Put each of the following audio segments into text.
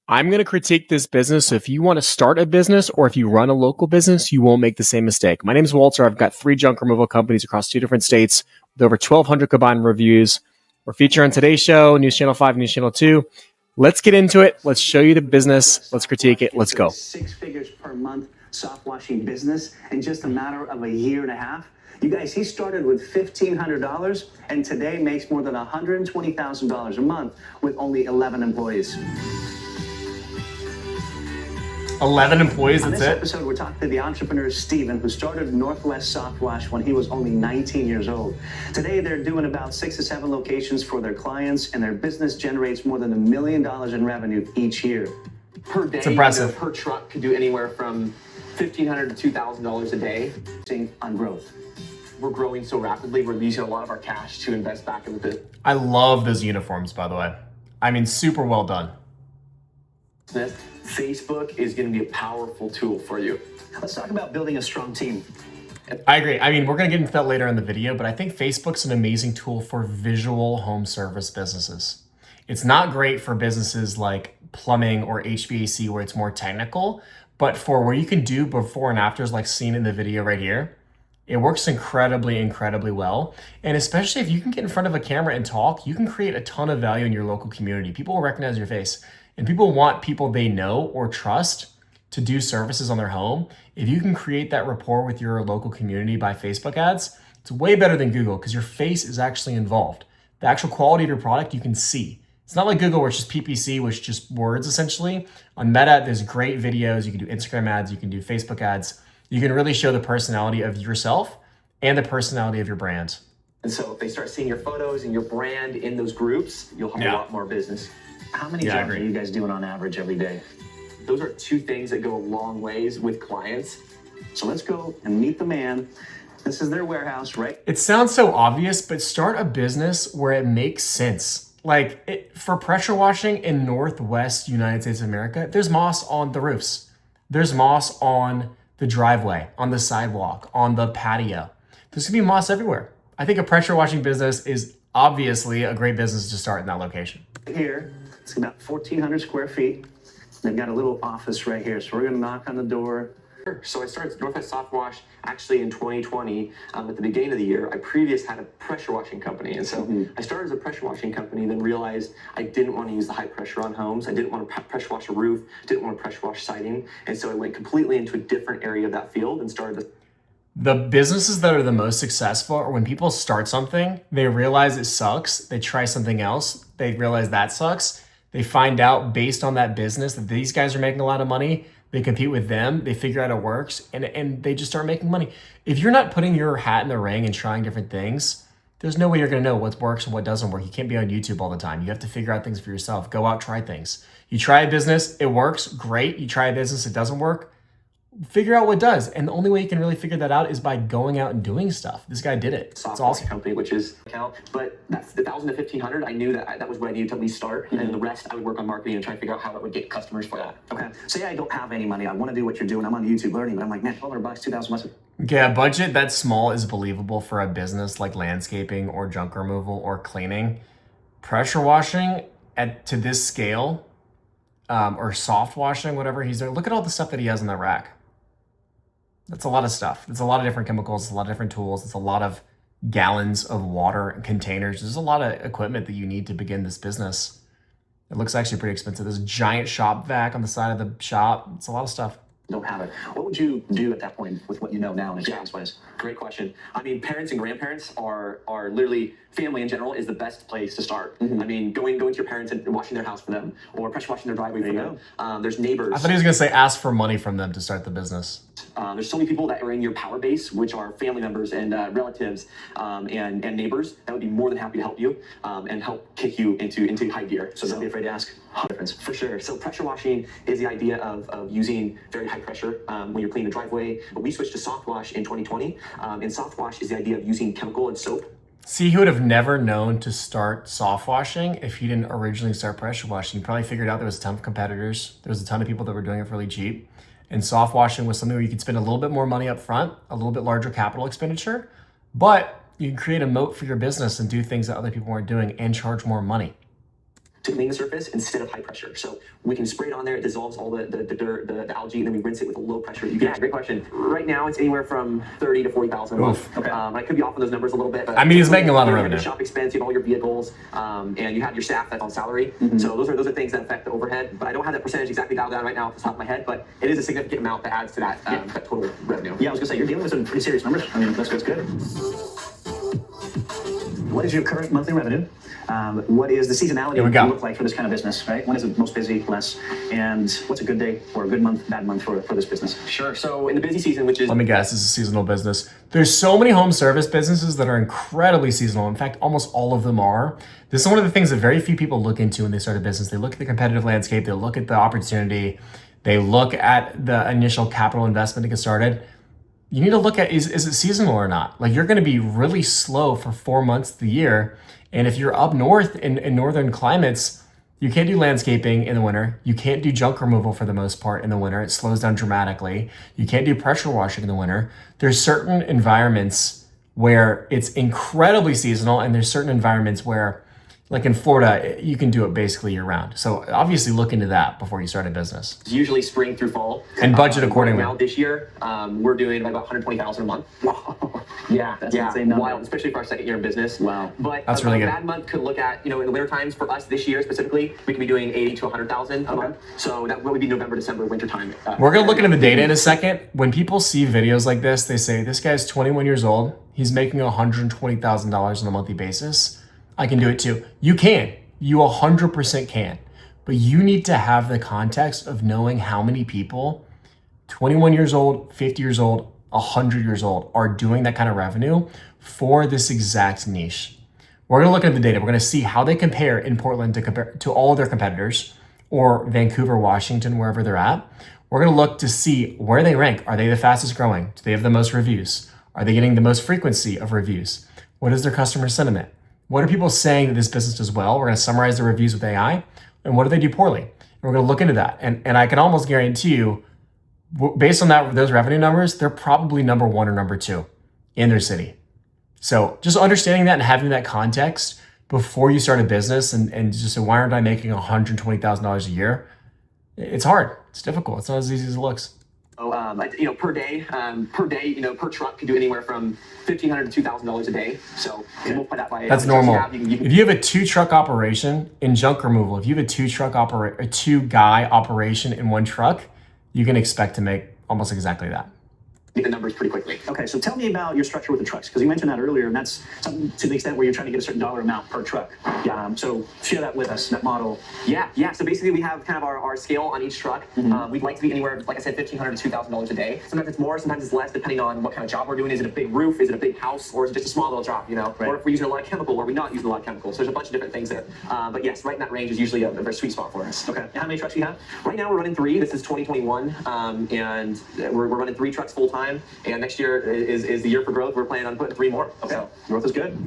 I'm going to critique this business. So if you want to start a business or if you run a local business, you won't make the same mistake. My name is Walter. I've got 3 junk removal companies across 2 different states with over 1,200 combined reviews. We're featured on today's show, News Channel 5, News Channel 2. Let's get into it. Let's show you the business. Let's critique it. Let's go. 6 figures per month soft washing business in just a matter of a year and a half. You guys, he started with $1,500 and today makes more than $120,000 a month with only 11 employees. 11 employees, On that's this it? episode, we're talking to the entrepreneur Steven, who started Northwest Soft Wash when he was only 19 years old. Today, they're doing about 6 to 7 locations for their clients, and their business generates more than $1 million in revenue each year. Per day, It's impressive. per truck could do anywhere from $1,500 to $2,000 a day. On growth. We're growing so rapidly, we're using a lot of our cash to invest back in the business. I love those uniforms, by the way. I mean, super well done. Facebook is going to be a powerful tool for you. Let's talk about building a strong team. I agree. I mean, we're going to get into that later in the video, but I think Facebook's an amazing tool for visual home service businesses. It's not great for businesses like plumbing or HVAC where it's more technical, but for where you can do before and afters like seen in the video right here, it works incredibly, incredibly well. And especially if you can get in front of a camera and talk, you can create a ton of value in your local community. People will recognize your face. And people want people they know or trust to do services on their home. If you can create that rapport with your local community by Facebook ads, it's way better than Google because your face is actually involved. The actual quality of your product you can see. It's not like Google where it's just PPC, which is just words essentially. On Meta, there's great videos. You can do Instagram ads, you can do Facebook ads. You can really show the personality of yourself and the personality of your brand. And so if they start seeing your photos and your brand in those groups, you'll have a lot more business. How many jobs are you guys doing on average every day? Those are 2 things that go a long ways with clients. So let's go and meet the man. This is their warehouse, right? It sounds so obvious, but start a business where it makes sense. For pressure washing in Northwest United States of America, there's moss on the roofs. There's moss on the driveway, on the sidewalk, on the patio. There's gonna be moss everywhere. I think a pressure washing business is obviously a great business to start in that location. Here, it's about 1,400 square feet. They've got a little office right here. So we're gonna knock on the door. So I started Northwest Soft Wash actually in 2020. At the beginning of the year, I previously had a pressure washing company. And so I started as a pressure washing company, then realized I didn't want to use the high pressure on homes. I didn't want to pressure wash a roof, didn't want to pressure wash siding. And so I went completely into a different area of that field and started this. The businesses that are the most successful are when people start something, they realize it sucks, they try something else, they realize that sucks, they find out based on that business that these guys are making a lot of money, they compete with them, they figure out it works, and they just start making money. If you're not putting your hat in the ring and trying different things, there's no way you're gonna know what works and what doesn't work. You can't be on YouTube all the time. You have to figure out things for yourself. Go out, try things. You try a business, it works, great. You try a business, it doesn't work, figure out what does. And the only way you can really figure that out is by going out and doing stuff. This guy did it. It's awesome. Company, which is account, but that's the 1,000 to 1,500. I knew that was what I needed to at least start, and the rest I would work on marketing and try to figure out how I would get customers for that. Okay. Say I don't have any money. I want to do what you're doing. I'm on YouTube learning, but I'm like, man, $1,200, 2,000 bucks. Okay, a budget that small is believable for a business like landscaping or junk removal or cleaning. Pressure washing to this scale, or soft washing, whatever he's doing. Look at all the stuff that he has in that rack. That's a lot of stuff. It's a lot of different chemicals. It's a lot of different tools. It's a lot of gallons of water and containers. There's a lot of equipment that you need to begin this business. It looks actually pretty expensive. There's a giant shop vac on the side of the shop. It's a lot of stuff. Don't have it. What would you do at that point with what you know now in experience-wise? Great question. I mean, parents and grandparents are literally, family in general is the best place to start. I mean, going to your parents and washing their house for them, or pressure washing their driveway for them. There's neighbors. I thought he was gonna say ask for money from them to start the business. There's so many people that are in your power base, which are family members and relatives and neighbors that would be more than happy to help you and help kick you into high gear. So don't be afraid to ask. Difference. For sure. So pressure washing is the idea of using very high pressure when you're cleaning the driveway. But we switched to soft wash in 2020. And soft wash is the idea of using chemical and soap. See, he would have never known to start soft washing if he didn't originally start pressure washing. He probably figured out there was a ton of competitors. There was a ton of people that were doing it for really cheap. And soft washing was something where you could spend a little bit more money up front, a little bit larger capital expenditure, but you can create a moat for your business and do things that other people weren't doing and charge more money. to clean the surface instead of high pressure. So we can spray it on there, it dissolves all the dirt, the algae, and then we rinse it with a low pressure. Yeah, great question. Right now it's anywhere from 30 to 40,000 a month. Okay. I could be off on those numbers a little bit, but I mean, he's making a lot of you revenue. have your shop expense, you have all your vehicles, and you have your staff that's on salary. So those are things that affect the overhead. But I don't have that percentage exactly dialed down right now off the top of my head, but it is a significant amount that adds to that, that total revenue. Yeah, I was gonna say, you're dealing with some pretty serious numbers. I mean, that's good. What is your current monthly revenue? What is the seasonality look like for this kind of business, right? When is it most busy, less? And what's a good day or a good month, bad month for this business? Sure. So in the busy season, which is... Let me guess, this is a seasonal business. There's so many home service businesses that are incredibly seasonal. In fact, almost all of them are. This is one of the things that very few people look into when they start a business. They look at the competitive landscape, they look at the opportunity, they look at the initial capital investment to get started. You need to look at, is it seasonal or not? Like, you're going to be really slow for 4 months of the year. And if you're up north in northern climates, you can't do landscaping in the winter. You can't do junk removal for the most part in the winter. It slows down dramatically. You can't do pressure washing in the winter. There's certain environments where it's incredibly seasonal, and there's certain environments where, like in Florida, you can do it basically year round. So obviously look into that before you start a business. It's usually spring through fall. And budget accordingly. Now this year, we're doing like about 120,000 a month. Wow. Yeah, that's an insane number. Wild, especially for our second year in business. Wow. But that's really good. A bad month could look at, in the winter times for us this year specifically, we could be doing 80 to 100,000 a month. So that would be November, December, winter time. We're going to look into the data in a second. When people see videos like this, they say, this guy's 21 years old. He's making $120,000 on a monthly basis. I can do it too. You can. You 100% can. But you need to have the context of knowing how many people, 21 years old, 50 years old, 100 years old, are doing that kind of revenue for this exact niche. We're going to look at the data. We're going to see how they compare in Portland to all of their competitors, or Vancouver, Washington, wherever they're at. We're going to look to see where they rank. Are they the fastest growing? Do they have the most reviews? Are they getting the most frequency of reviews? What is their customer sentiment? What are people saying that this business does well? We're going to summarize the reviews with AI. And what do they do poorly? And we're going to look into that. And I can almost guarantee you, based on those revenue numbers, they're probably number 1 or number 2 in their city. So just understanding that and having that context before you start a business and just say, why aren't I making $120,000 a year? It's hard. It's difficult. It's not as easy as it looks. Per day, per truck could do anywhere from $1,500 to $2,000 a day. So multiply that by... That's normal. If you have a 2-truck operation in junk removal, if you have a 2-guy operation in one truck, you can expect to make almost exactly that. Get the numbers pretty quickly. Okay, so tell me about your structure with the trucks, because you mentioned that earlier, and that's something to the extent where you're trying to get a certain dollar amount per truck. So share that with us, that model. Yeah. So basically, we have kind of our scale on each truck. We'd like to be anywhere, like I said, $1,500 to $2,000 a day. Sometimes it's more, sometimes it's less, depending on what kind of job we're doing. Is it a big roof? Is it a big house? Or is it just a small little job? Or if we're using a lot of chemical, or we're not using a lot of chemicals. So there's a bunch of different things there. But yes, right in that range is usually a very sweet spot for us. Okay. And how many trucks do you have? Right now, we're running 3. This is 2021, and we're running 3 trucks full time. And next year is the year for growth. We're planning on putting 3 more. Okay. So growth is good.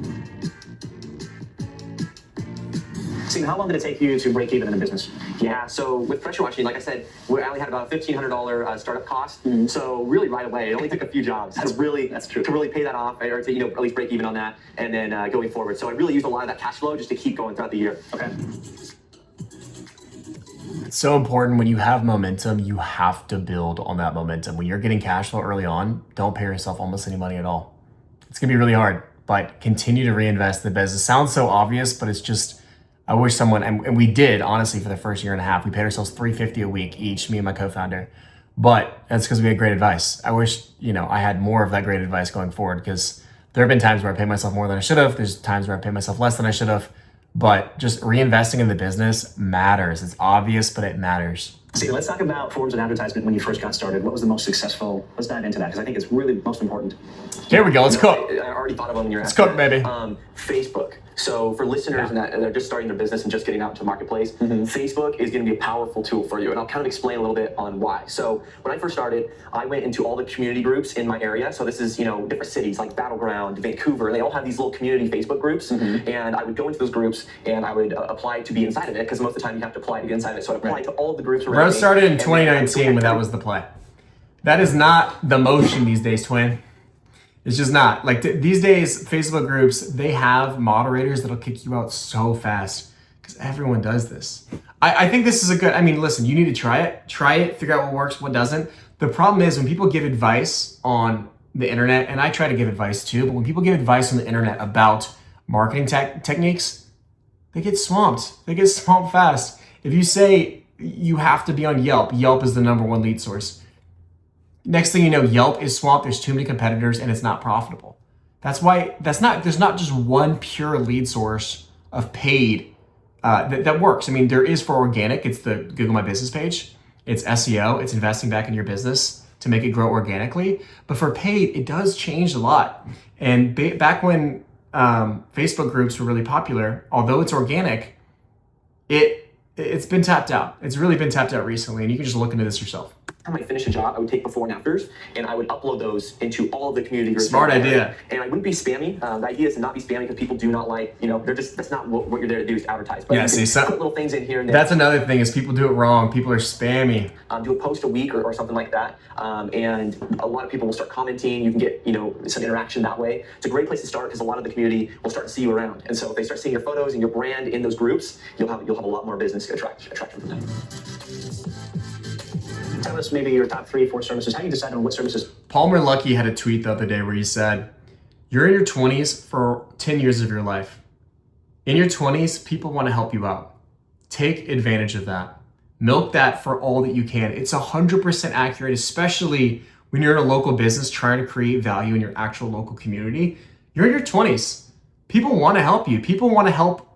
Steve, how long did it take you to break even in the business? Yeah, so with pressure washing, like I said, we only had about a $1,500 startup cost. So really right away, it only took a few jobs that's true. To really pay that off, or to at least break even on that, and then going forward. So I really used a lot of that cash flow just to keep going throughout the year. Okay. It's so important when you have momentum, you have to build on that momentum. When you're getting cash flow early on, don't pay yourself almost any money at all. It's gonna be really hard, but continue to reinvest in the business. It sounds so obvious, but it's just, I wish someone, and we did, honestly, for the first year and a half, we paid ourselves $350 a week each, me and my co-founder. But that's because we had great advice. I wish, I had more of that great advice going forward, because there have been times where I paid myself more than I should have. There's times where I paid myself less than I should have. But just reinvesting in the business matters. It's obvious, but it matters. See, let's talk about forms of advertisement when you first got started. What was the most successful? Let's dive into that, because I think it's really most important. Here we go. Let's cook. I already thought of them when you're Let's cook, baby. Facebook. So for listeners that are just starting their business and just getting out into the marketplace, Facebook is going to be a powerful tool for you. And I'll kind of explain a little bit on why. So when I first started, I went into all the community groups in my area. So this is, different cities like Battleground, Vancouver, and they all have these little community Facebook groups. And I would go into those groups and I would apply to be inside of it, because most of the time you have to apply to get inside of it. So I'd apply to all the groups around. Bro started in 2019 when that was the play. That is not the motion these days, twin. It's just not. Like these days, Facebook groups, they have moderators that'll kick you out so fast. Everyone does this. I think this is a good, I mean, listen, you need to try it, figure out what works, what doesn't. The problem is when people give advice on the internet, and I try to give advice too, but when people give advice on the internet about marketing techniques, they get swamped. They get swamped fast. If you say you have to be on Yelp, Yelp is the #1 lead source. Next thing you know, Yelp is swamped. There's too many competitors and it's not profitable. That's why there's not just one pure lead source of paid that works. I mean, there is for organic. It's the Google My Business page. It's SEO. It's investing back in your business to make it grow organically. But for paid, it does change a lot. And back when Facebook groups were really popular, although it's organic, it's been tapped out. It's really been tapped out recently, and you can just look into this yourself. I might finish a job, I would take before and afters, and I would upload those into all of the community groups. Smart idea. And I wouldn't be spammy. The idea is to not be spammy because people do not like, that's not what you're there to do is to advertise. But yeah, you can put little things in here and there. That's another thing is people do it wrong. People are spammy. Do a post a week or something like that. And a lot of people will start commenting. You can get, some interaction that way. It's a great place to start because a lot of the community will start to see you around. And so if they start seeing your photos and your brand in those groups, you'll have a lot more business to attract from them. Tell us maybe your top 3 or 4 services. How do you decide on what services? Palmer Luckey had a tweet the other day where he said, you're in your 20s for 10 years of your life. In your 20s, people want to help you out. Take advantage of that. Milk that for all that you can. It's 100% accurate, especially when you're in a local business trying to create value in your actual local community. You're in your 20s. People want to help you. People want to help,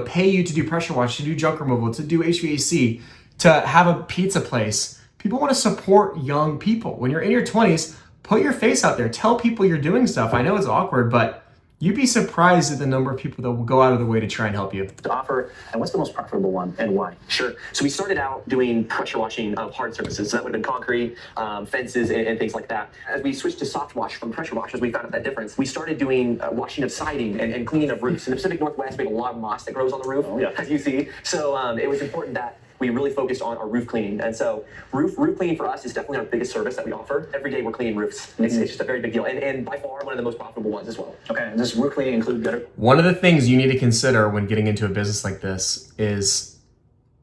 pay you to do pressure wash, to do junk removal, to do HVAC, to have a pizza place. People want to support young people. When you're in your 20s, put your face out there. Tell people you're doing stuff. I know it's awkward, but you'd be surprised at the number of people that will go out of their way to try and help you. To offer, and what's the most profitable one and why? Sure. So we started out doing pressure washing of hard surfaces. So that would have been concrete, fences, and things like that. As we switched to soft wash from pressure wash, as we found out that difference, we started doing washing of siding and cleaning of roofs. In the Pacific Northwest, we have a lot of moss that grows on the roof, as you see. So it was important that we really focused on our roof cleaning. And so roof cleaning for us is definitely our biggest service that we offer. Every day we're cleaning roofs. It's just a very big deal. And by far one of the most profitable ones as well. Okay, does roof cleaning include gutter? One of the things you need to consider when getting into a business like this is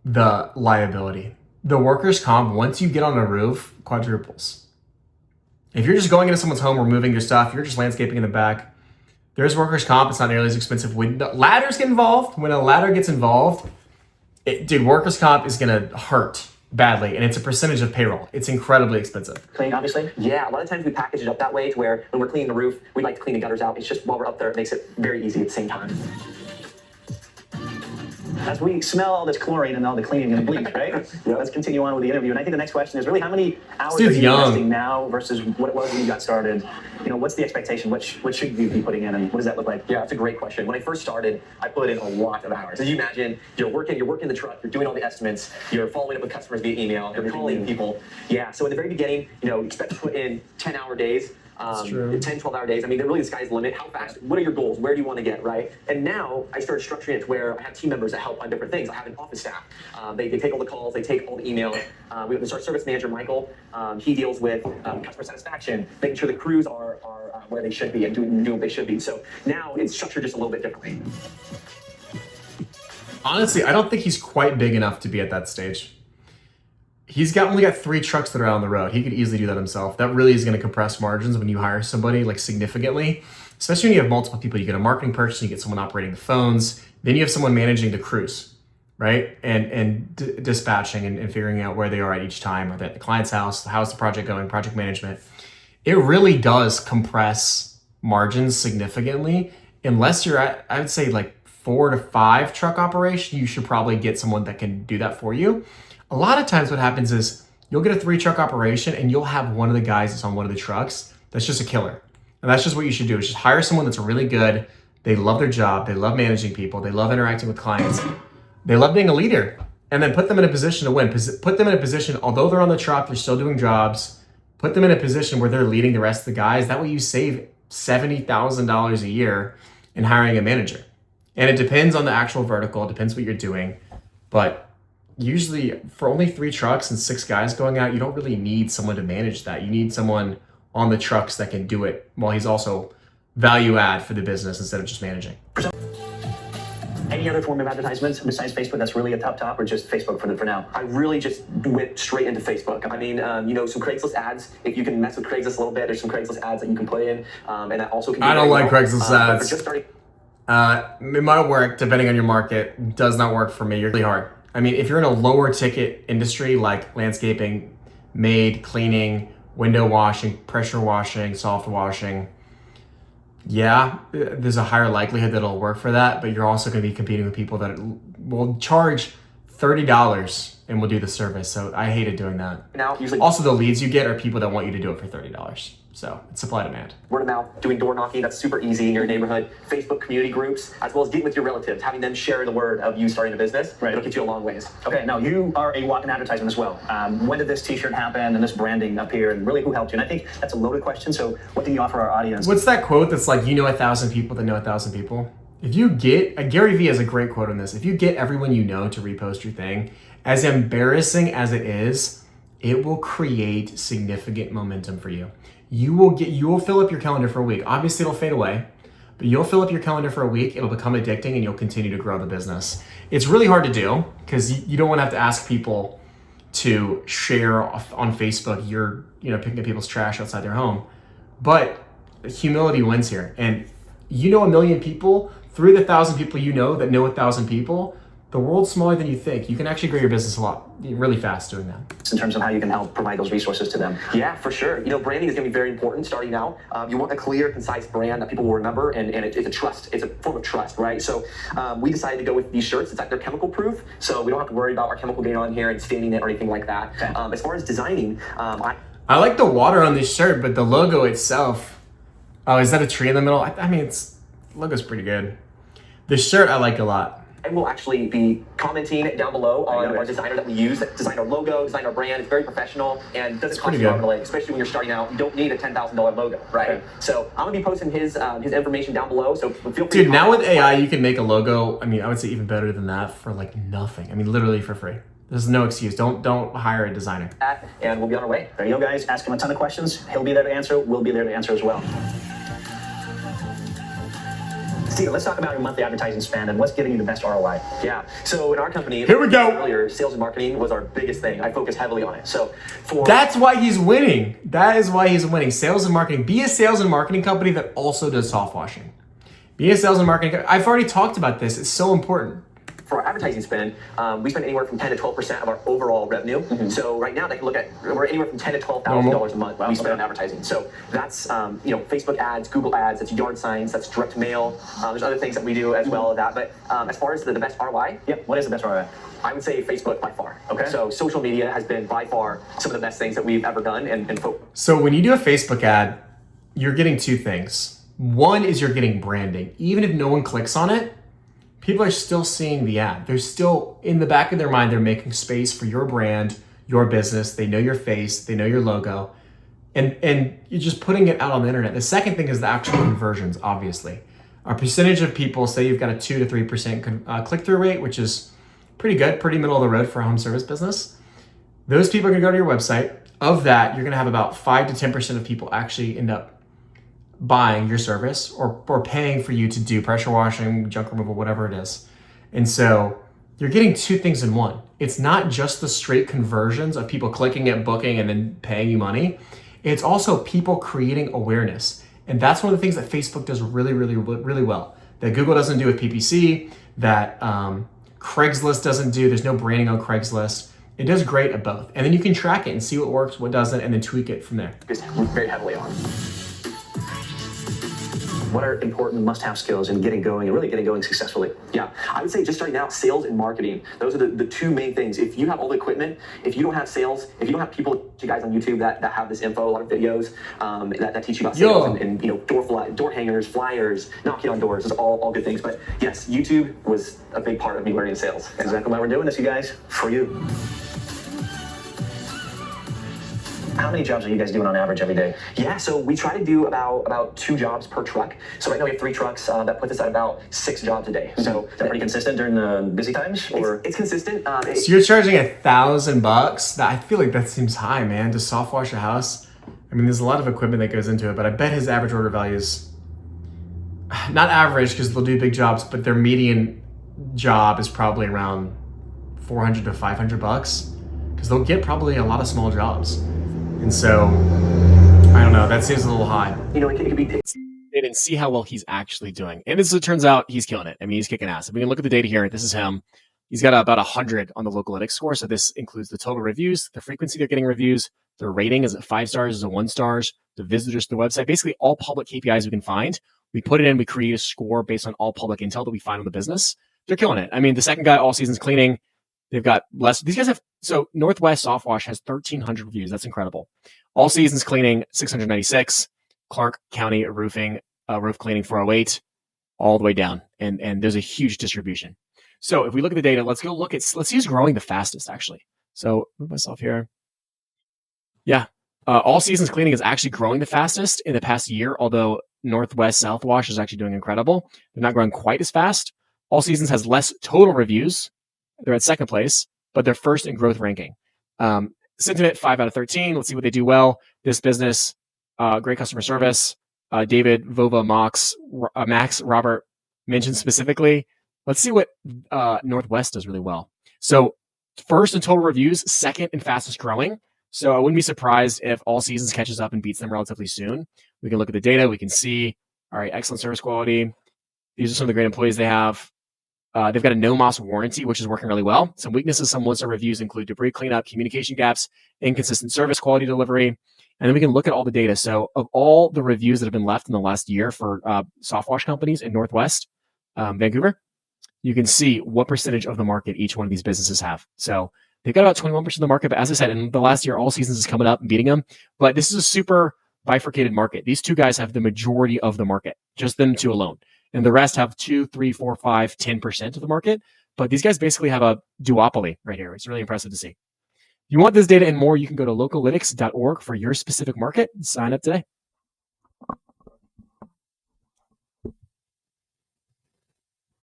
the liability. The workers' comp, once you get on a roof, quadruples. If you're just going into someone's home, removing your stuff, you're just landscaping in the back, there's workers' comp. It's not nearly as expensive. When ladders get involved, when a ladder gets involved, workers' comp is going to hurt badly, and it's a percentage of payroll. It's incredibly expensive. Clean, obviously? Yeah, a lot of times we package it up that way to where when we're cleaning the roof, we like to clean the gutters out. It's just while we're up there, it makes it very easy at the same time. As we smell all this chlorine and all the cleaning and bleach, right? Let's continue on with the interview. And I think the next question is really how many hours are you investing now versus what it was when you got started? What's the expectation? What should you be putting in, and what does that look like? Yeah, that's a great question. When I first started, I put in a lot of hours. As you imagine, you're working the truck, you're doing all the estimates, you're following up with customers via email, you're calling people. Yeah, so in the very beginning, expect to put in 10-hour days. 10, 12-hour days. I mean, really the sky's the limit. How fast? What are your goals? Where do you want to get, right? And now I started structuring it to where I have team members that help on different things. I have an office staff. They take all the calls. They take all the emails. We have our service manager, Michael. He deals with customer satisfaction, making sure the crews are where they should be and doing what they should be. So now it's structured just a little bit differently. Honestly, I don't think he's quite big enough to be at that stage. He's only got 3 trucks that are out on the road. He could easily do that himself. That really is going to compress margins when you hire somebody significantly, especially when you have multiple people. You get a marketing person, you get someone operating the phones, then you have someone managing the crews, right? And dispatching and figuring out where they are at each time, or at the client's house, how's the project going, project management. It really does compress margins significantly. Unless you're at, I would say 4 to 5 truck operation, you should probably get someone that can do that for you. A lot of times what happens is you'll get a 3-truck operation and you'll have one of the guys that's on one of the trucks that's just a killer. And that's just what you should do, is just hire someone that's really good. They love their job. They love managing people. They love interacting with clients. They love being a leader. And then put them in a position to win. Put them in a position, although they're on the truck, they're still doing jobs. Put them in a position where they're leading the rest of the guys. That way you save $70,000 a year in hiring a manager. And it depends on the actual vertical. It depends what you're doing. But usually for only 3 trucks and 6 guys going out, you don't really need someone to manage that. You need someone on the trucks that can do it while he's also value add for the business instead of just managing. Any other form of advertisements besides Facebook that's really a top, or just Facebook for now? I really just went straight into Facebook. I mean, some Craigslist ads. If you can mess with Craigslist a little bit, there's some Craigslist ads that you can put in, and that also can be I don't like Craigslist but for ads. just starting. It might work depending on your market. Does not work for me. You're really hard. I mean, if you're in a lower ticket industry like landscaping, maid, cleaning, window washing, pressure washing, soft washing, yeah, there's a higher likelihood that it'll work for that, but you're also going to be competing with people that will charge $30 and will do the service. So I hated doing that. Now, usually Also, the leads you get are people that want you to do it for $30. So it's supply demand. word of mouth, doing door knocking, that's super easy in your neighborhood. Facebook community groups, as well as getting with your relatives, having them share the word of you starting a business. Right. It'll get you a long ways. Okay, now you are a walk-in advertisement as well. When did this t-shirt happen and this branding appear, and really who helped you? And I think that's a loaded question, so what do you offer our audience? What's that quote that's like, 1,000 people that know 1,000 people? If you get, Gary Vee has a great quote on this. If you get everyone you know to repost your thing, as embarrassing as it is, it will create significant momentum for you. You will fill up your calendar for a week. Obviously it'll fade away, but you'll fill up your calendar for a week. It'll become addicting and you'll continue to grow the business. It's really hard to do because you don't want to have to ask people to share on Facebook you're picking up people's trash outside their home. But humility wins here. And 1 million people, through the 1,000 people you know that know 1,000 people, the world's smaller than you think. You can actually grow your business really fast doing that. In terms of how you can help provide those resources to them. Yeah, for sure. Branding is going to be very important starting out. You want a clear, concise brand that people will remember, and it's a trust. It's a form of trust, right? So we decided to go with these shirts. It's like they're chemical proof, so we don't have to worry about our chemical getting on here and staining it or anything like that. Okay. As far as designing, I like the water on this shirt, but the logo itself, oh, is that a tree in the middle? I mean, logo's pretty good. This shirt I like a lot. I will actually be commenting down below on our designer that we use, that designed our logo, designed our brand. It's very professional and doesn't cost you an arm and a leg, especially when you're starting out. You don't need a $10,000 logo, right? Okay. So I'm gonna be posting his information down below. So feel free. Dude, to now with comment. AI, you can make a logo. I mean, I would say even better than that for like nothing. I mean, literally for free. There's no excuse. Don't hire a designer. And we'll be on our way. There you go, guys. Ask him a ton of questions. He'll be there to answer. We'll be there to answer as well. Steve, let's talk about your monthly advertising spend and what's giving you the best ROI. Yeah. So in our company, Here we go. Earlier, sales and marketing was our biggest thing. I focus heavily on it. So That's why he's winning. That is why he's winning. Sales and marketing. Be a sales and marketing company that also does soft washing. Be a sales and marketing. I've already talked about this. It's so important. for our advertising spend, we spend anywhere from 10 to 12% of our overall revenue. Mm-hmm. So right now, they can look at, we're anywhere from $10,000 to $12,000 a month we spend on advertising. So that's Facebook ads, Google ads, that's yard signs, that's direct mail. There's other things that we do as well as that. But as far as the best ROI, what is the best ROI? I would say Facebook by far. Okay. So social media has been by far some of the best things that we've ever done. So when you do a Facebook ad, you're getting two things. One is you're getting branding. Even if no one clicks on it, people are still seeing the ad. They're still, in the back of their mind, they're making space for your brand, your business. They know your face, they know your logo, and you're just putting it out on the internet. The second thing is the actual conversions, obviously. A percentage of people, say you've got a 2 to 3% click-through rate, which is pretty good, pretty middle of the road for a home service business. Those people are gonna go to your website. Of that, you're gonna have about 5 to 10% of people actually end up buying your service or paying for you to do pressure washing, junk removal, whatever it is. And so you're getting two things in one. It's not just the straight conversions of people clicking it, booking, and then paying you money. It's also people creating awareness. And that's one of the things that Facebook does really, really, really well, that Google doesn't do with PPC, that Craigslist doesn't do. There's no branding on Craigslist. It does great at both. And then you can track it and see what works, what doesn't, and then tweak it from there. Very heavily on. What are important must-have skills in getting going and really getting going successfully? Yeah, I would say just starting out, sales and marketing. Those are the two main things. If you have all the equipment, if you don't have sales, if you don't have people, you guys on YouTube that have this info, a lot of videos that teach you about sales and door hangers, flyers, knocking on doors, is all good things. But yes, YouTube was a big part of me learning sales. That's exactly why we're doing this, you guys, for you. How many jobs are you guys doing on average every day? Yeah, so we try to do about 2 jobs per truck. So right now we have 3 trucks. That puts us at about 6 jobs a day. So is that pretty consistent during the busy times? Or it's consistent. So you're charging $1,000? I feel like that seems high, man, to soft wash a house. I mean, there's a lot of equipment that goes into it, but I bet his average order value is not average because they'll do big jobs, but their median job is probably around 400 to 500 bucks because they'll get probably a lot of small jobs. And so, I don't know, that seems a little high. You know, it could be And see how well he's actually doing. And as it turns out, he's killing it. I mean, he's kicking ass. If we can look at the data here, this is him. He's got about 100 on the Localytics score. So this includes the total reviews, the frequency they're getting reviews, their rating, is it 5 stars, is it 1 stars, the visitors to the website, basically all public KPIs we can find. We put it in, we create a score based on all public intel that we find on the business. They're killing it. I mean, the second guy, All Seasons Cleaning, they've got less. These guys have, so Northwest Softwash has 1,300 reviews. That's incredible. All Seasons Cleaning, 696. Clark County Roofing, roof cleaning 408, all the way down. And there's a huge distribution. So if we look at the data, let's see who's growing the fastest, actually. So move myself here. Yeah. All Seasons Cleaning is actually growing the fastest in the past year, although Northwest Southwash is actually doing incredible. They're not growing quite as fast. All Seasons has less total reviews. They're at second place, but they're first in growth ranking. Sentiment, 5 out of 13. Let's see what they do well. This business, great customer service. David, Vova, Max, Robert mentioned specifically. Let's see what Northwest does really well. So first in total reviews, second and fastest growing. So I wouldn't be surprised if All Seasons catches up and beats them relatively soon. We can look at the data. We can see, all right, excellent service quality. These are some of the great employees they have. They've got a no-moss warranty, which is working really well. Some weaknesses, some one-star reviews include debris cleanup, communication gaps, inconsistent service quality delivery. And then we can look at all the data. So of all the reviews that have been left in the last year for softwash companies in Northwest Vancouver, you can see what percentage of the market each one of these businesses have. So they've got about 21% of the market. But as I said, in the last year, All Seasons is coming up and beating them. But this is a super bifurcated market. These two guys have the majority of the market, just them two alone. And the rest have 2, 3, 4, 5, 10% of the market. But these guys basically have a duopoly right here. It's really impressive to see. If you want this data and more, you can go to localytics.org for your specific market and sign up today.